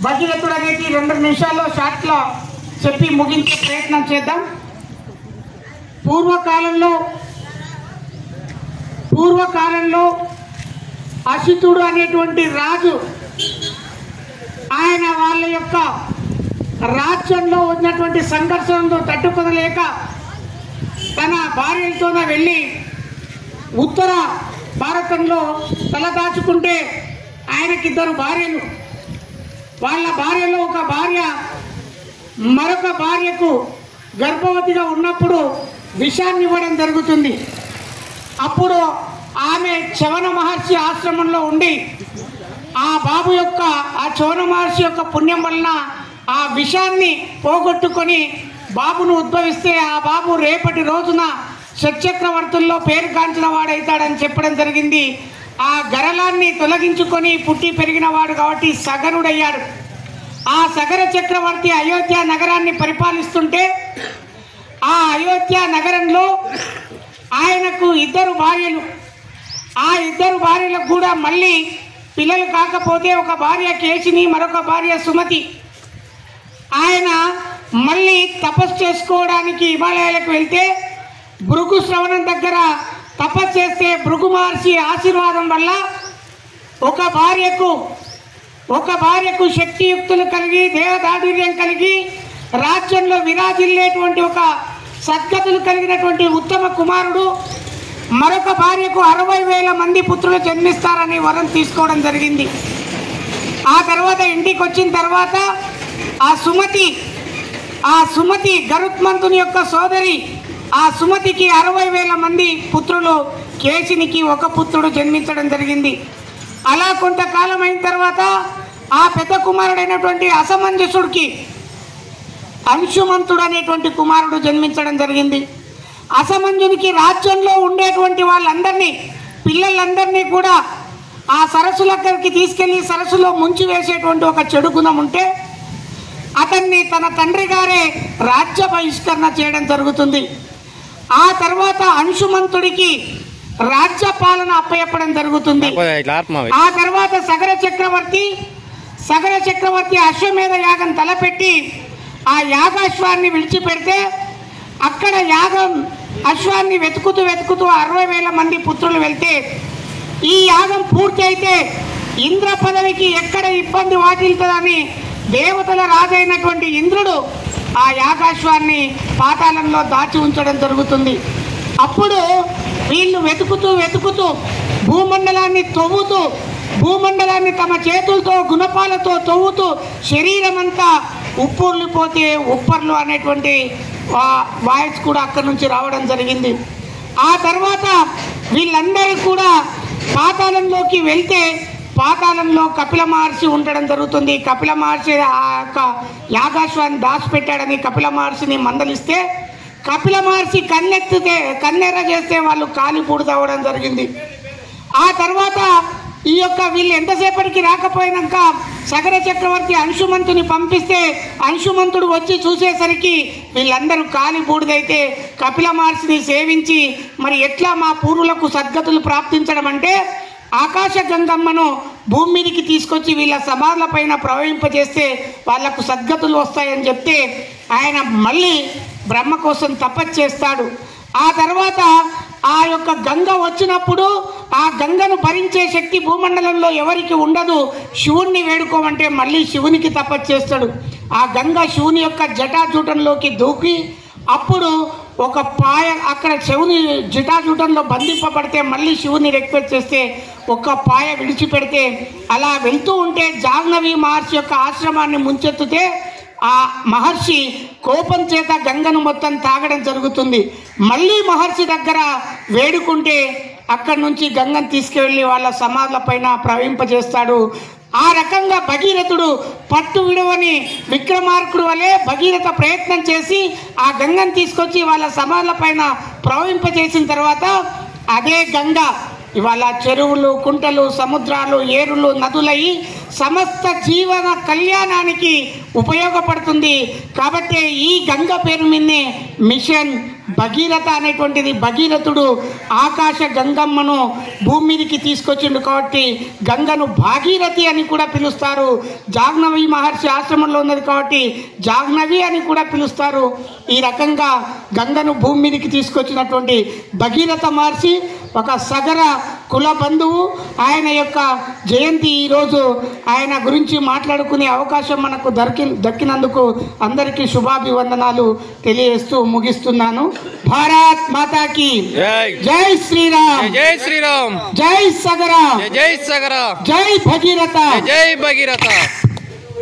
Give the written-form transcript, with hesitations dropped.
భగీరథుడు అనేది 2 నిమిషాల్లో షార్ట్లో చెప్పి ముగించే ప్రయత్నం చేద్దాం. పూర్వకాలంలో అసితుడు అనేటువంటి రాజు ఆయన వాళ్ళ యొక్క రాజ్యంలో ఉన్నటువంటి సంఘర్షణను తట్టుకోలేక తన భార్యలతోనే వెళ్ళి ఉత్తర భారతంలో తలదాచుకుంటే ఆయనకిద్దరు భార్యలు. వాళ్ళ భార్యలో ఒక భార్య మరొక భార్యకు గర్భవతిగా ఉన్నప్పుడు విషాన్ని ఇవ్వడం జరుగుతుంది. అప్పుడు ఆమె చవన మహర్షి ఆశ్రమంలో ఉండి ఆ చవన మహర్షి యొక్క పుణ్యం వలన ఆ విషాన్ని పోగొట్టుకొని బాబును ఉద్భవిస్తే ఆ బాబు రేపటి రోజున షట్చక్రవర్తుల్లో పేరుగాంచిన వాడైతాడని చెప్పడం జరిగింది. ఆ గరళాన్ని తొలగించుకొని పుట్టి పెరిగిన వాడు కాబట్టి సగనుడయ్యాడు. ఆ సగర చక్రవర్తి అయోధ్య నగరాన్ని పరిపాలిస్తుంటే ఆ అయోధ్య నగరంలో ఆయనకు 2 భార్యలు. ఆ 2 భార్యలకు కూడా మళ్ళీ పిల్లలు కాకపోతే ఒక భార్య కేశిని, మరొక భార్య సుమతి. ఆయన మళ్ళీ తపస్సు చేసుకోవడానికి హిమాలయాలకు వెళ్తే భృగు శ్రవణం దగ్గర తపస్సు చేస్తే భృగు మహర్షి ఆశీర్వాదం వల్ల ఒక భార్యకు శక్తియుక్తులు కలిగి దేవదాఢ్యం కలిగి రాజ్యంలో విరాజిల్లేటువంటి ఒక సద్గతులు కలిగినటువంటి ఉత్తమ కుమారుడు, మరొక భార్యకు 60,000 మంది పుత్రులు జన్మిస్తారని వరం తీసుకోవడం జరిగింది. ఆ తర్వాత ఇంటికి వచ్చిన తర్వాత ఆ సుమతి గరుత్మంతుని యొక్క సోదరి, ఆ సుమతికి 60,000 మంది పుత్రులు, కేశినికి 1 పుత్రుడు జన్మించడం జరిగింది. అలా కొంతకాలం అయిన తర్వాత ఆ పెద్ద కుమారుడైనటువంటి అసమంజసుడికి అంశుమంతుడు అనేటువంటి కుమారుడు జన్మించడం జరిగింది. అసమంజునికి రాజ్యంలో ఉండేటువంటి పిల్లలందరినీ కూడా ఆ సరస్సు దగ్గరికి తీసుకెళ్లి సరస్సులో ముంచి వేసేటువంటి ఒక చెడు గుణం ఉంటే అతన్ని తన తండ్రి గారే రాజ్య బహిష్కరణ చేయడం జరుగుతుంది. ఆ తర్వాత అంశుమంతుడికి రాజ్య పాలన అప్పచెప్పడం జరుగుతుంది. ఆ తర్వాత సగర చక్రవర్తి అశ్వమేధ యాగం తలపెట్టి ఆ యాగాశ్వాన్ని విడిచిపెడితే అక్కడ అశ్వాన్ని వెతుకుతూ 60,000 మంది పుత్రులు వెళ్తే ఈ యాగం పూర్తి అయితే ఇంద్ర పదవికి ఎక్కడ ఇబ్బంది వాటిల్తుందని దేవతల రాజైనటువంటి ఇంద్రుడు ఆ యాగాశ్వాన్ని పాతాళంలో దాచి ఉంచడం జరుగుతుంది. అప్పుడు వీళ్ళు వెతుకుతూ భూమండలాన్ని తమ చేతులతో గుణపాలతో తవ్వుతూ శరీరం అంతా ఉప్పొర్లిపోతే ఉప్పర్లు అనేటువంటి వాయిస్ కూడా అక్కడి నుంచి రావడం జరిగింది. ఆ తర్వాత వీళ్ళందరూ కూడా పాతాళంలోకి వెళ్తే పాతాళంలో కపిల మహర్షి ఉండడం జరుగుతుంది. కపిల మహర్షి ఆ యొక్క యాగాశ్వాన్ని దాచిపెట్టాడని కపిల మహర్షిని మందలిస్తే కపిల మహర్షి కన్నెర్ర చేస్తే వాళ్ళు కాలి పూడుతవడం జరిగింది. ఆ తర్వాత వీళ్ళు ఎంతసేపటికి రాకపోయినాక సగర చక్రవర్తి అంశుమంతుని పంపిస్తే అంశుమంతుడు వచ్చి చూసేసరికి వీళ్ళందరూ కాలి బూడిదైతే కపిల మహర్షిని సేవించి మరి ఎట్లా మా పూర్వులకు సద్గతులు ప్రాప్తించడం అంటే ఆకాశ గంగమ్మను భూమి మీదకి తీసుకొచ్చి వీళ్ళ సమాధుల పైన ప్రవహింపజేస్తే వాళ్లకు సద్గతులు వస్తాయని చెప్తే ఆయన మళ్ళీ బ్రహ్మ కోసం తపస్సు చేస్తాడు. ఆ తర్వాత ఆ యొక్క గంగ వచ్చినప్పుడు ఆ గంగను భరించే శక్తి భూమండలంలో ఎవరికి ఉండదు. శివుణ్ణి వేడుకోమంటే మళ్ళీ శివునికి తపస్సు చేస్తాడు. ఆ గంగ శివుని యొక్క జటాజూటంలోకి దూకి అప్పుడు ఒక పాయ అక్కడ శివుని జటాజూటంలో బంధింపబడితే మళ్ళీ శివుని రిక్వెస్ట్ చేస్తే ఒక పాయ విడిచిపెడితే అలా వెళ్తూ ఉంటే జాహ్నవి మహర్షి యొక్క ఆశ్రమాన్ని ముంచెత్తితే ఆ మహర్షి కోపం చేత గంగను మొత్తం తాగడం జరుగుతుంది. మళ్ళీ మహర్షి దగ్గర వేడుకుంటే అక్కడి నుంచి గంగను తీసుకువెళ్ళి వాళ్ళ సమాధుల పైన ప్రవహింపజేస్తాడు. ఆ రకంగా భగీరథుడు పట్టు విడవని విక్రమార్కుడు వలె భగీరథ ప్రయత్నం చేసి ఆ గంగను తీసుకొచ్చి వాళ్ళ సమాధుల పైన ప్రవహింపజేసిన తర్వాత అదే గంగ ఇవాళ చెరువులు, కుంటలు, సముద్రాలు, ఏరులు, నదులై సమస్త జీవన కళ్యాణానికి ఉపయోగపడుతుంది. కాబట్టి ఈ గంగ పేరు మీదనే మిషన్ భగీరథ అనేటువంటిది, భగీరథుడు ఆకాశ గంగమ్మను భూమి మీదకి తీసుకొచ్చిండు కాబట్టి గంగను భాగీరథి అని కూడా పిలుస్తారు. జాహ్నవి మహర్షి ఆశ్రమంలో ఉన్నది కాబట్టి జాహ్నవి అని కూడా పిలుస్తారు. ఈ రకంగా గంగను భూమి మీదకి తీసుకొచ్చినటువంటి భగీరథ మహర్షి ఒక సగర కుల బంధువు. ఆయన యొక్క జయంతి ఈరోజు. ఆయన గురించి మాట్లాడుకునే అవకాశం మనకు దక్కినందుకు అందరికీ శుభాభివందనాలు తెలియజేస్తూ ముగిస్తున్నాను. భారత్ మాతాకి జై శ్రీరామ్, జై శ్రీరామ్, జై సగర, జై సగర, జై భగీరథ, జై భగీరథ.